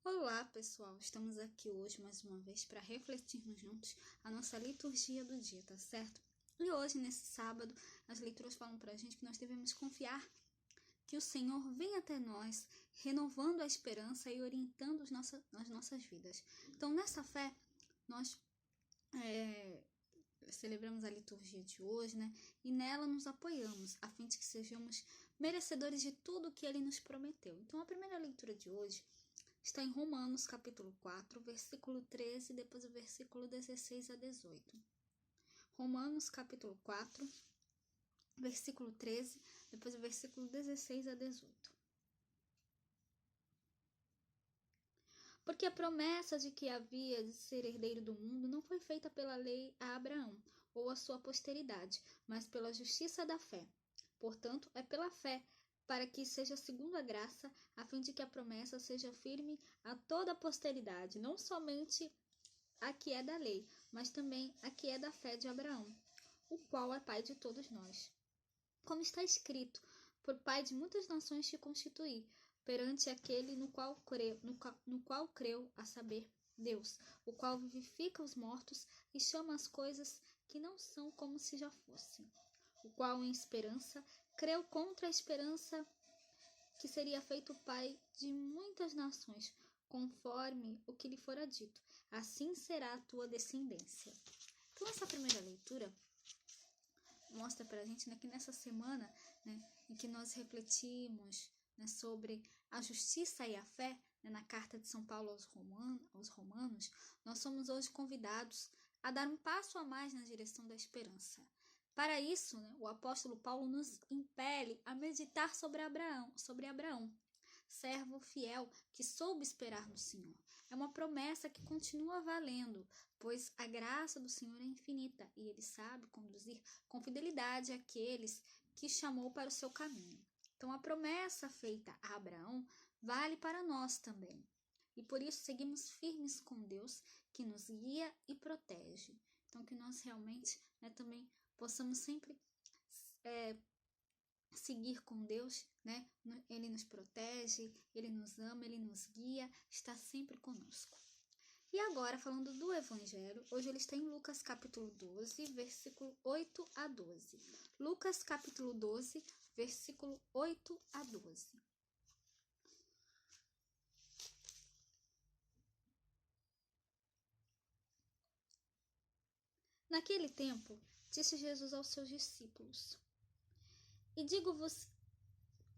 Olá, pessoal! Estamos aqui hoje mais uma vez para refletirmos juntos a nossa liturgia do dia, tá certo? E hoje, nesse sábado, as leituras falam para a gente que nós devemos confiar que o Senhor vem até nós, renovando a esperança e orientando as nossas vidas. Então, nessa fé, nós celebramos a liturgia de hoje, né? E nela nos apoiamos, a fim de que sejamos merecedores de tudo que Ele nos prometeu. Então, a primeira leitura de hoje está em Romanos, capítulo 4, versículo 13, depois o versículo 16 a 18. Romanos, capítulo 4, versículo 13, depois o versículo 16 a 18. Porque a promessa de que havia de ser herdeiro do mundo não foi feita pela lei a Abraão ou a sua posteridade, mas pela justiça da fé. Portanto, é pela fé, para que seja segundo a graça, a fim de que a promessa seja firme a toda a posteridade, não somente a que é da lei, mas também a que é da fé de Abraão, o qual é pai de todos nós. Como está escrito, por pai de muitas nações te constituí, perante aquele no qual creu, a saber, Deus, o qual vivifica os mortos e chama as coisas que não são como se já fossem, o qual em esperança creu contra a esperança que seria feito pai de muitas nações, conforme o que lhe fora dito, assim será a tua descendência. Então essa primeira leitura mostra pra gente, né, que nessa semana, né, em que nós refletimos, né, sobre a justiça e a fé, né, na carta de São Paulo aos Romanos, nós somos hoje convidados a dar um passo a mais na direção da esperança. Para isso, né, o apóstolo Paulo nos impele a meditar sobre Abraão, servo fiel que soube esperar no Senhor. É uma promessa que continua valendo, pois a graça do Senhor é infinita e Ele sabe conduzir com fidelidade aqueles que chamou para o seu caminho. Então, a promessa feita a Abraão vale para nós também. E por isso seguimos firmes com Deus, que nos guia e protege. Então, que nós realmente, né, também possamos sempre seguir com Deus, né? Ele nos protege, Ele nos ama, Ele nos guia, está sempre conosco. E agora, falando do Evangelho, hoje ele está em Lucas capítulo 12, versículo 8 a 12. Lucas capítulo 12, versículo 8 a 12. Naquele tempo, disse Jesus aos seus discípulos: E digo-vos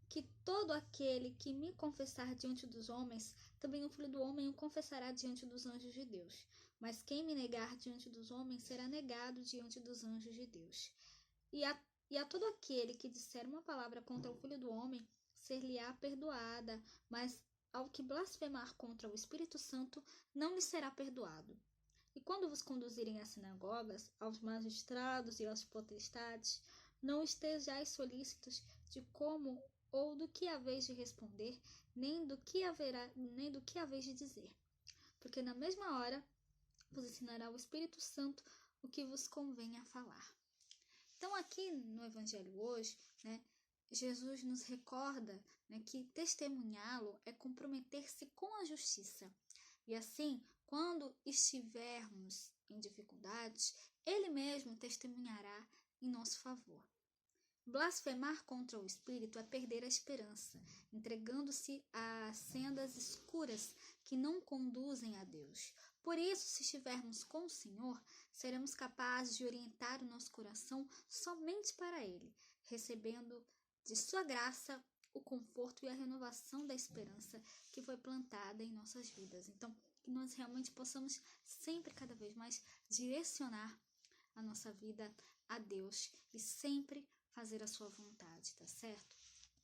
que todo aquele que me confessar diante dos homens, também o Filho do Homem o confessará diante dos anjos de Deus. Mas quem me negar diante dos homens será negado diante dos anjos de Deus. E a todo aquele que disser uma palavra contra o Filho do Homem, ser-lhe-á perdoada, mas ao que blasfemar contra o Espírito Santo, não lhe será perdoado. E quando vos conduzirem às sinagogas, aos magistrados e às potestades, não estejais solícitos de como ou do que haveis de responder, nem do que haveis de dizer. Porque na mesma hora vos ensinará o Espírito Santo o que vos convém a falar. Então aqui no Evangelho hoje, né, Jesus nos recorda, né, que testemunhá-lo é comprometer-se com a justiça. E assim, quando estivermos em dificuldades, Ele mesmo testemunhará em nosso favor. Blasfemar contra o Espírito é perder a esperança, entregando-se a sendas escuras que não conduzem a Deus. Por isso, se estivermos com o Senhor, seremos capazes de orientar o nosso coração somente para Ele, recebendo de sua graça o conforto e a renovação da esperança que foi plantada em nossas vidas. Então, que nós realmente possamos sempre, cada vez mais, direcionar a nossa vida a Deus e sempre fazer a sua vontade, tá certo?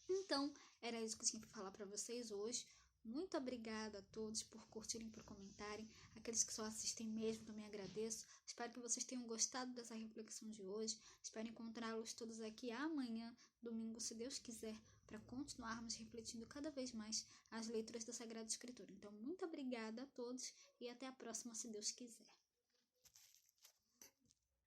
Então, era isso que eu tinha para falar para vocês hoje. Muito obrigada a todos por curtirem, por comentarem. Aqueles que só assistem mesmo, também agradeço. Espero que vocês tenham gostado dessa reflexão de hoje. Espero encontrá-los todos aqui amanhã, domingo, se Deus quiser, para continuarmos refletindo cada vez mais as leituras da Sagrada Escritura. Então, muito obrigada a todos e até a próxima, se Deus quiser.